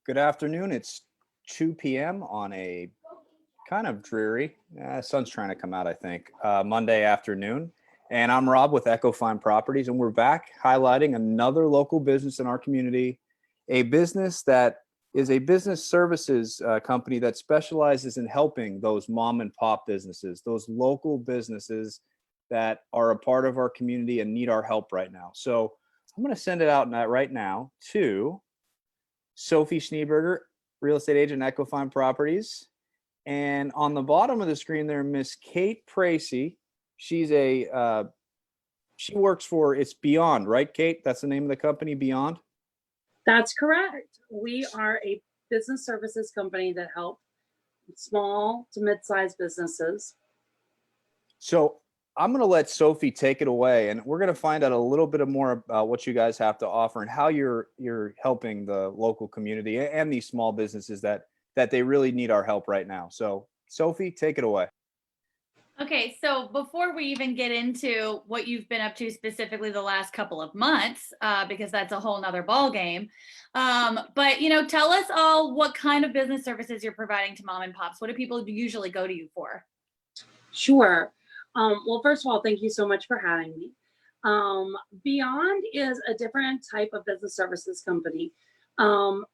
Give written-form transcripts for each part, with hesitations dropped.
Good afternoon. It's 2 p.m. on a kind of dreary, sun's trying to come out, I think, Monday afternoon. And I'm Rob with Echo Fine Properties, and we're back highlighting another local business in our community, a business that is a business services company that specializes in helping those mom and pop businesses, those local businesses that are a part of our community and need our help right now. So I'm going to send it out right now to Sophie Schneeberger, real estate agent at Equifine Properties. And on the bottom of the screen there, Miss Cate Pracey. She works for, it's Beyond, right, Kate? That's the name of the company, Beyond? That's correct. We are a business services company that help small to mid-sized businesses. So I'm going to let Sophie take it away, and we're going to find out a little bit more about what you guys have to offer and how you're helping the local community and these small businesses that they really need our help right now. So Sophie, take it away. Okay, so before we even get into what you've been up to specifically the last couple of months, because that's a whole nother ball game. But tell us all what kind of business services you're providing to mom and pops. What do people usually go to you for? Sure. Well, first of all, thank you so much for having me. Beyond is a different type of business services company.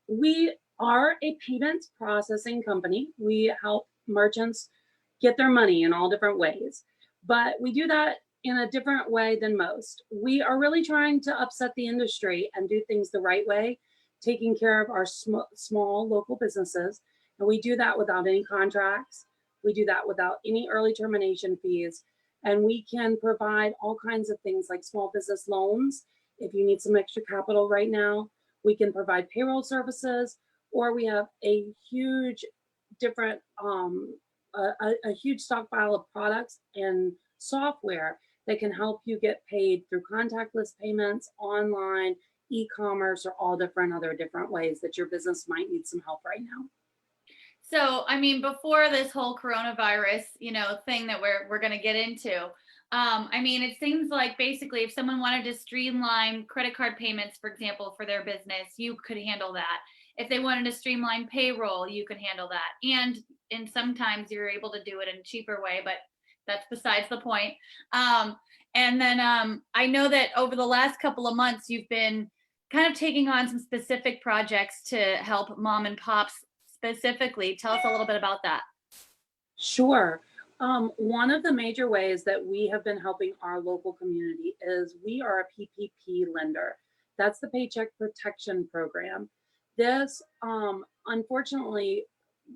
We are a payments processing company. We help merchants get their money in all different ways, but we do that in a different way than most. We are really trying to upset the industry and do things the right way, taking care of our small local businesses. And we do that without any contracts. We do that without any early termination fees. And we can provide all kinds of things like small business loans. If you need some extra capital right now, we can provide payroll services, or we have a huge different, a huge stockpile of products and software that can help you get paid through contactless payments, online, e-commerce, or all different ways that your business might need some help right now. So, I mean, before this whole coronavirus, thing that we're going to get into, I mean, it seems like basically if someone wanted to streamline credit card payments, for example, for their business, you could handle that. If they wanted to streamline payroll, you could handle that. And sometimes you're able to do it in a cheaper way, but that's besides the point. And then I know that over the last couple of months, you've been kind of taking on some specific projects to help mom and pops specifically. Tell us a little bit about that. Sure. One of the major ways that we have been helping our local community is we are a PPP lender. That's the Paycheck Protection Program. This, unfortunately,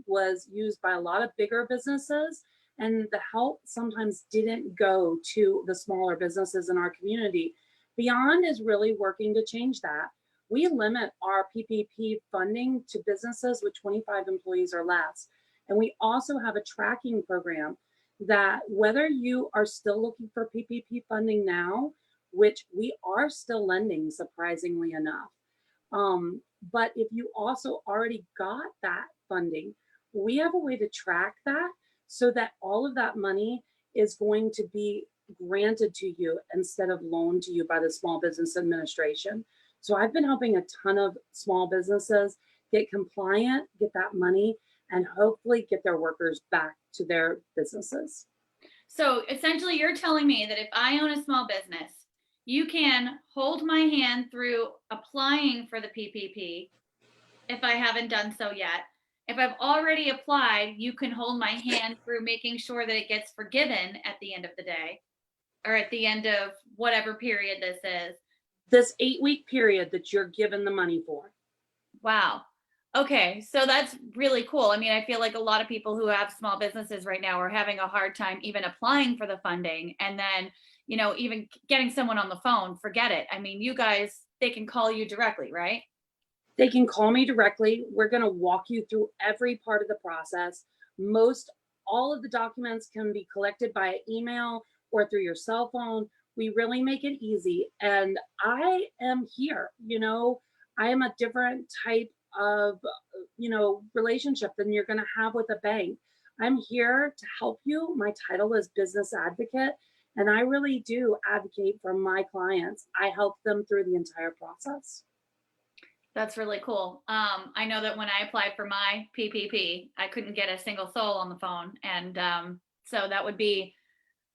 was used by a lot of bigger businesses, and the help sometimes didn't go to the smaller businesses in our community. Beyond is really working to change that. We limit our PPP funding to businesses with 25 employees or less. And we also have a tracking program that whether you are still looking for PPP funding now, which we are still lending surprisingly enough, but if you also already got that funding, we have a way to track that so that all of that money is going to be granted to you instead of loaned to you by the Small Business Administration. So I've been helping a ton of small businesses get compliant, get that money, and hopefully get their workers back to their businesses. So essentially you're telling me that if I own a small business, you can hold my hand through applying for the PPP if I haven't done so yet. If I've already applied, you can hold my hand through making sure that it gets forgiven at the end of the day, or at the end of whatever period this is. This 8-week period that you're given the money for. Wow. Okay, so that's really cool. I mean, I feel like a lot of people who have small businesses right now are having a hard time even applying for the funding, and then, even getting someone on the phone, forget it. I mean, you guys, they can call you directly, right? They can call me directly. We're going to walk you through every part of the process. All of the documents can be collected by email or through your cell phone. We really make it easy. And I am here, I am a different type of, relationship than you're going to have with a bank. I'm here to help you. My title is business advocate, and I really do advocate for my clients. I help them through the entire process. That's really cool. I know that when I applied for my PPP, I couldn't get a single soul on the phone. And so that would be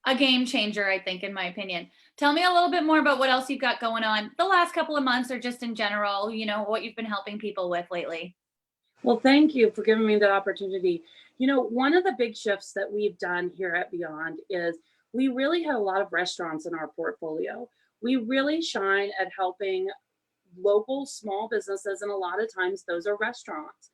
a game changer, I think, in my opinion. Tell me a little bit more about what else you've got going on the last couple of months or just in general, what you've been helping people with lately. Well, thank you for giving me that opportunity. One of the big shifts that we've done here at Beyond is we really had a lot of restaurants in our portfolio. We really shine at helping local small businesses, and a lot of times those are restaurants.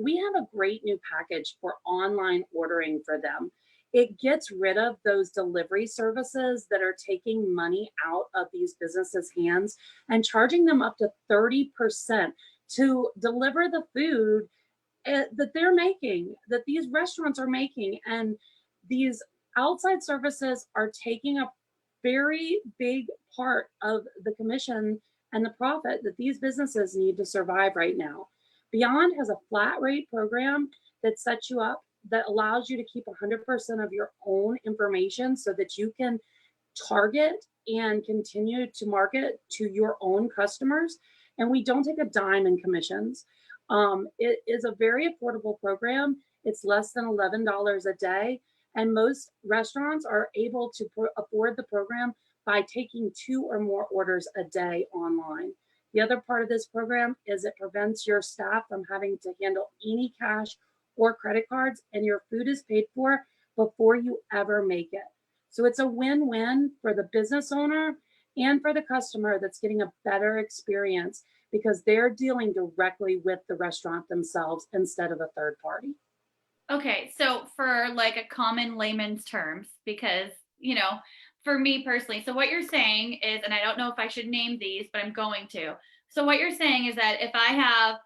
We have a great new package for online ordering for them. It gets rid of those delivery services that are taking money out of these businesses' hands and charging them up to 30% to deliver the food that they're making, that these restaurants are making. And these outside services are taking a very big part of the commission and the profit that these businesses need to survive right now. Beyond has a flat rate program that sets you up, that allows you to keep 100% of your own information so that you can target and continue to market to your own customers. And we don't take a dime in commissions. It is a very affordable program. It's less than $11 a day. And most restaurants are able to afford the program by taking 2 or more orders a day online. The other part of this program is it prevents your staff from having to handle any cash or credit cards, and your food is paid for before you ever make it. So it's a win-win for the business owner and for the customer that's getting a better experience because they're dealing directly with the restaurant themselves instead of a third party. Okay, so for like a common layman's terms, because, for me personally, so what you're saying is, and I don't know if I should name these, but I'm going to. So what you're saying is that if I have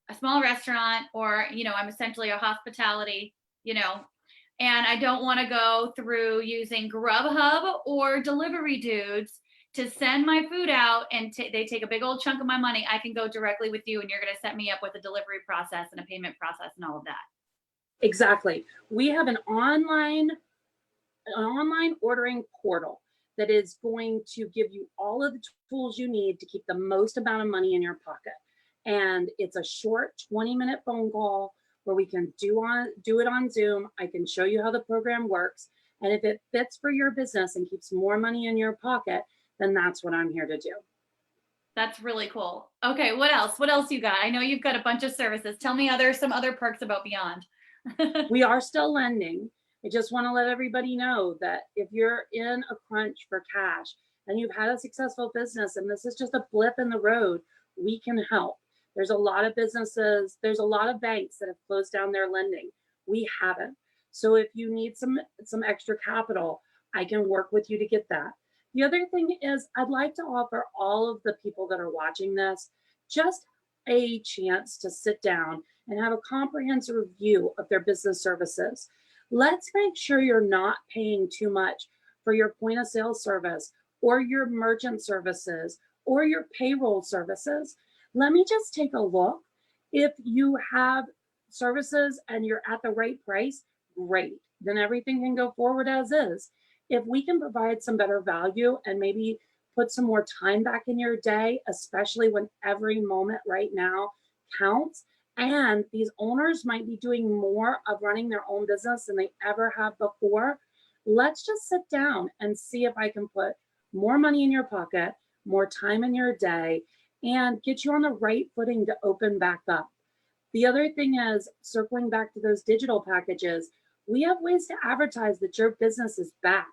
a small restaurant or, I'm essentially a hospitality, and I don't want to go through using Grubhub or delivery dudes to send my food out and they take a big old chunk of my money, I can go directly with you and you're going to set me up with a delivery process and a payment process and all of that. Exactly. We have an online ordering portal that is going to give you all of the tools you need to keep the most amount of money in your pocket. And it's a short 20-minute phone call where we can do it on Zoom. I can show you how the program works. And if it fits for your business and keeps more money in your pocket, then that's what I'm here to do. That's really cool. Okay, what else? What else you got? I know you've got a bunch of services. Tell me some other perks about Beyond. We are still lending. I just want to let everybody know that if you're in a crunch for cash and you've had a successful business and this is just a blip in the road, we can help. There's a lot of businesses, there's a lot of banks that have closed down their lending. We haven't. So if you need some extra capital, I can work with you to get that. The other thing is I'd like to offer all of the people that are watching this just a chance to sit down and have a comprehensive review of their business services. Let's make sure you're not paying too much for your point of sale service or your merchant services or your payroll services. Let me just take a look. If you have services and you're at the right price, great. Then everything can go forward as is. If we can provide some better value and maybe put some more time back in your day, especially when every moment right now counts, and these owners might be doing more of running their own business than they ever have before, let's just sit down and see if I can put more money in your pocket, more time in your day, and get you on the right footing to open back up. The other thing is, circling back to those digital packages, we have ways to advertise that your business is back.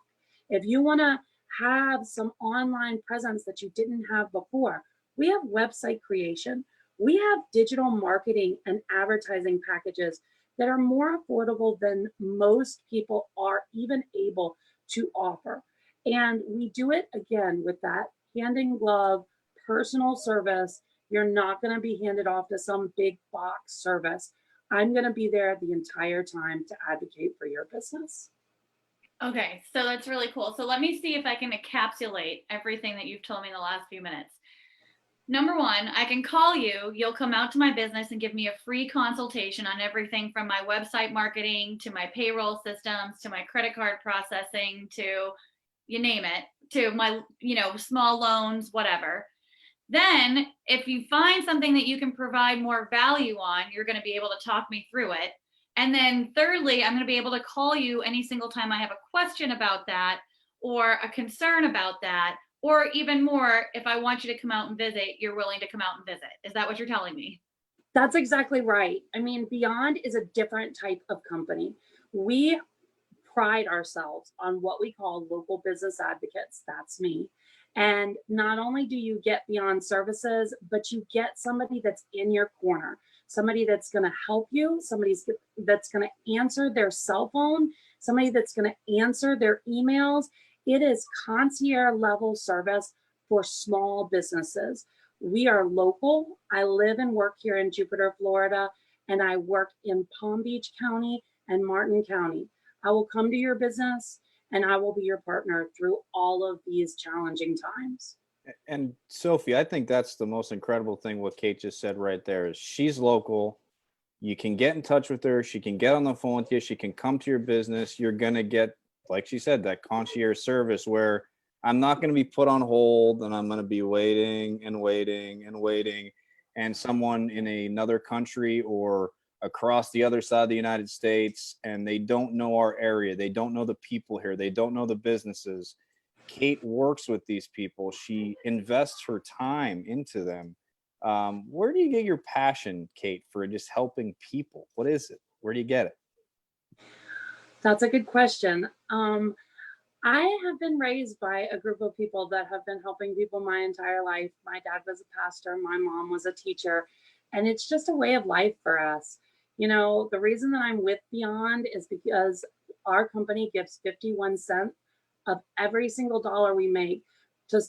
If you want to have some online presence that you didn't have before, we have website creation. We have digital marketing and advertising packages that are more affordable than most people are even able to offer. And we do it again with that hand in glove personal service. You're not going to be handed off to some big box service. I'm going to be there the entire time to advocate for your business. Okay, so that's really cool. So let me see if I can encapsulate everything that you've told me in the last few minutes. Number one, I can call you. You'll come out to my business and give me a free consultation on everything from my website marketing to my payroll systems to my credit card processing to you name it, to my, small loans, whatever. Then if you find something that you can provide more value on, you're going to be able to talk me through it. And then thirdly, I'm going to be able to call you any single time I have a question about that or a concern about that, or even more, if I want you to come out and visit, you're willing to come out and visit. Is that what you're telling me? That's exactly right. I mean, Beyond is a different type of company. We pride ourselves on what we call local business advocates. That's me. And not only do you get Beyond services, but you get somebody that's in your corner, somebody that's going to help you, somebody that's going to answer their cell phone, somebody that's going to answer their emails. It is concierge level service for small businesses. We are local. I live and work here in Jupiter, Florida, and I work in Palm Beach County and Martin County. I will come to your business and I will be your partner through all of these challenging times. And Sophie, I think that's the most incredible thing what Cate just said right there is she's local. You can get in touch with her. She can get on the phone with you. She can come to your business. You're going to get, like she said, that concierge service where I'm not going to be put on hold and I'm going to be waiting and waiting and waiting. And someone in another country or across the other side of the United States, and they don't know our area. They don't know the people here. They don't know the businesses. Cate works with these people. She invests her time into them. Where do you get your passion, Cate, for just helping people? What is it? Where do you get it? That's a good question. I have been raised by a group of people that have been helping people my entire life. My dad was a pastor, my mom was a teacher, and it's just a way of life for us. You know, the reason that I'm with Beyond is because our company gives 51 cents of every single dollar we make to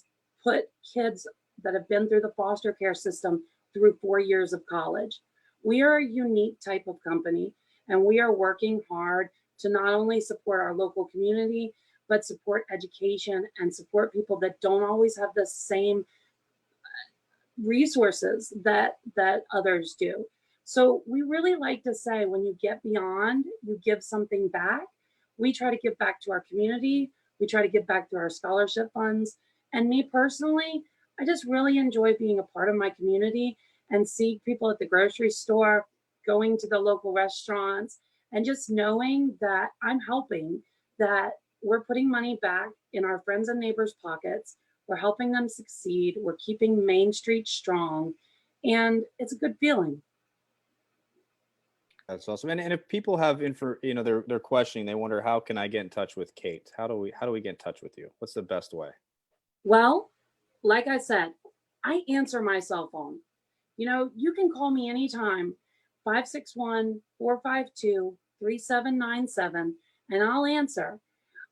put kids that have been through the foster care system through 4 years of college. We are a unique type of company, and we are working hard to not only support our local community, but support education and support people that don't always have the same resources that others do. So we really like to say when you get Beyond, you give something back. We try to give back to our community. We try to give back to our scholarship funds. And me personally, I just really enjoy being a part of my community and see people at the grocery store, going to the local restaurants, and just knowing that I'm helping, that we're putting money back in our friends and neighbors' pockets. We're helping them succeed. We're keeping Main Street strong. And it's a good feeling. That's awesome. And if people have they're questioning, they wonder, how can I get in touch with Cate? How do we get in touch with you? What's the best way? Well, like I said, I answer my cell phone. You know, you can call me anytime, 561-452-3797, and I'll answer.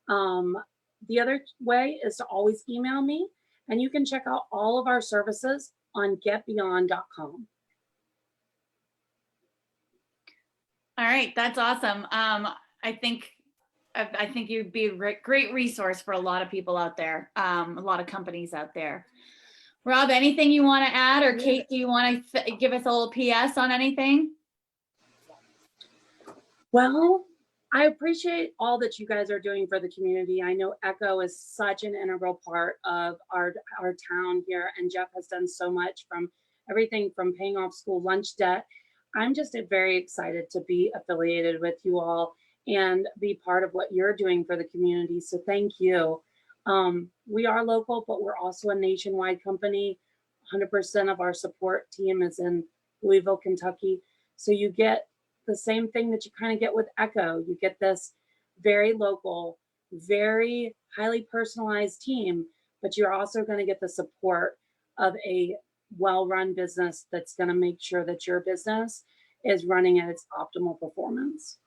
The other way is to always email me, and you can check out all of our services on getbeyond.com. All right, that's awesome. I think you'd be a great resource for a lot of people out there, a lot of companies out there. Rob, anything you want to add, or Cate, do you want to give us a little PS on anything? Well, I appreciate all that you guys are doing for the community. I know ECHO is such an integral part of our town here, and Jeff has done so much, from everything from paying off school lunch debt. I'm just very excited to be affiliated with you all and be part of what you're doing for the community. So thank you. We are local, but we're also a nationwide company. 100% of our support team is in Louisville, Kentucky. So you get the same thing that you kind of get with ECHO. You get this very local, very highly personalized team, but you're also going to get the support of a well-run business that's going to make sure that your business is running at its optimal performance.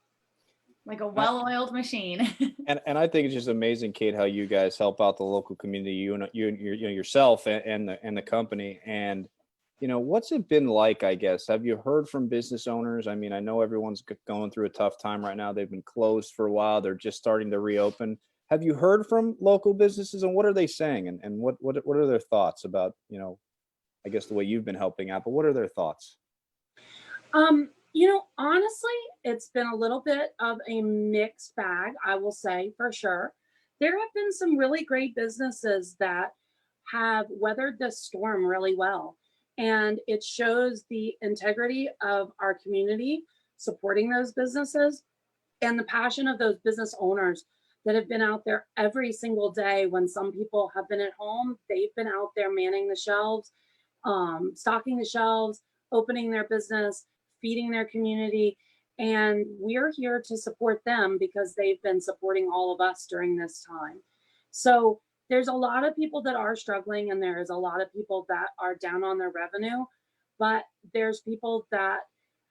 Like a well-oiled machine. And I think it's just amazing, Cate, how you guys help out the local community, you yourself and the company. And what's it been like, I guess? Have you heard from business owners? I mean, I know everyone's going through a tough time right now. They've been closed for a while. They're just starting to reopen. Have you heard from local businesses, and what are they saying? And what are their thoughts about, I guess the way you've been helping out, but what are their thoughts? Honestly, it's been a little bit of a mixed bag, I will say, for sure. There have been some really great businesses that have weathered this storm really well. And it shows the integrity of our community supporting those businesses and the passion of those business owners that have been out there every single day. When some people have been at home, they've been out there manning the shelves, stocking the shelves, opening their business, feeding their community. And we're here to support them because they've been supporting all of us during this time. So there's a lot of people that are struggling, and there's a lot of people that are down on their revenue, but there's people that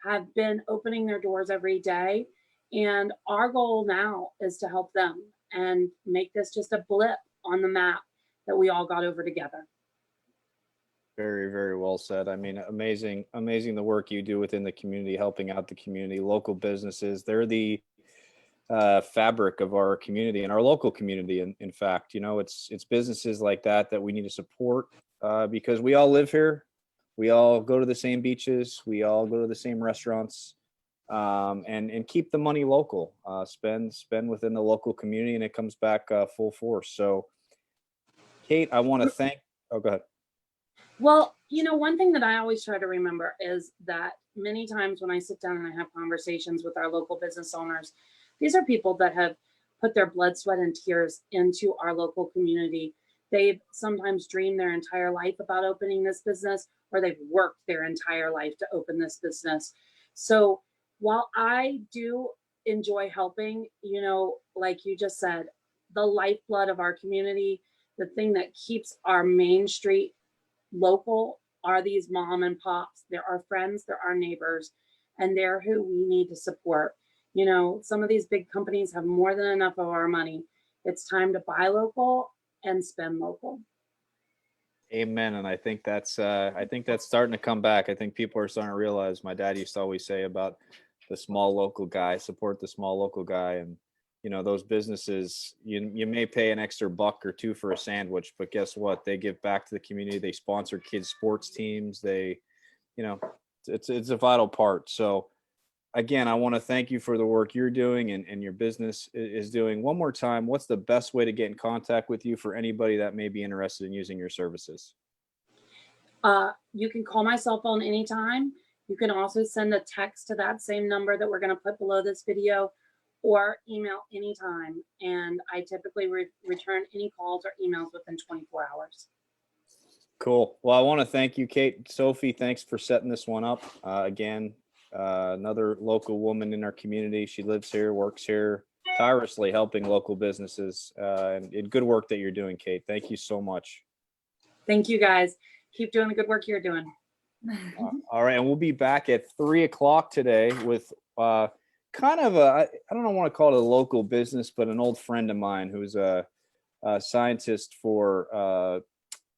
have been opening their doors every day. And our goal now is to help them and make this just a blip on the map that we all got over together. Very, very well said. I mean, amazing, amazing the work you do within the community, helping out the community, local businesses. They're the fabric of our community and our local community. In fact, it's businesses like that that we need to support because we all live here. We all go to the same beaches. We all go to the same restaurants, and keep the money local. Spend within the local community, and it comes back full force. So, Cate, I want to thank. Oh, go ahead. Well, one thing that I always try to remember is that many times when I sit down and I have conversations with our local business owners, these are people that have put their blood, sweat, and tears into our local community. They've sometimes dreamed their entire life about opening this business, or they've worked their entire life to open this business. So while I do enjoy helping, like you just said, the lifeblood of our community, the thing that keeps our main street local are these mom and pops. They're our friends, they're our neighbors, and they're who we need to support. Some of these big companies have more than enough of our money. It's time to buy local and spend local. Amen. And I think that's starting to come back. I think people are starting to realize. My dad used to always say about the small local guy, support the small local guy. And those businesses, you may pay an extra buck or two for a sandwich, but guess what? They give back to the community. They sponsor kids' sports teams. It's a vital part. So again, I want to thank you for the work you're doing and your business is doing. One more time, what's the best way to get in contact with you for anybody that may be interested in using your services? You can call my cell phone anytime. You can also send a text to that same number that we're going to put below this video, or email anytime. And I typically return any calls or emails within 24 hours. Cool. Well, I want to thank you, Cate. Sophie, thanks for setting this one up. Again, another local woman in our community. She lives here, works here, tirelessly helping local businesses. And good work that you're doing, Cate. Thank you so much. Thank you, guys. Keep doing the good work you're doing. All right. And we'll be back at 3:00 today with kind of I don't want to call it a local business, but an old friend of mine who's a scientist for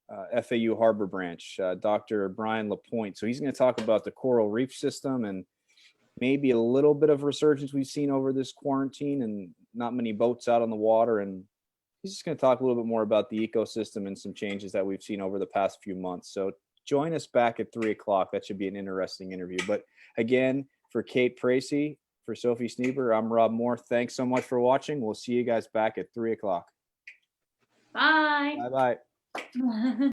FAU Harbor Branch, Dr. Brian LaPointe. So he's going to talk about the coral reef system and maybe a little bit of resurgence we've seen over this quarantine and not many boats out on the water. And he's just going to talk a little bit more about the ecosystem and some changes that we've seen over the past few months. So join us back at 3:00. That should be an interesting interview. But again, for Cate Pracey, for Sophie Schneeberger, I'm Rob Moore. Thanks so much for watching. We'll see you guys back at 3:00. Bye. Bye-bye.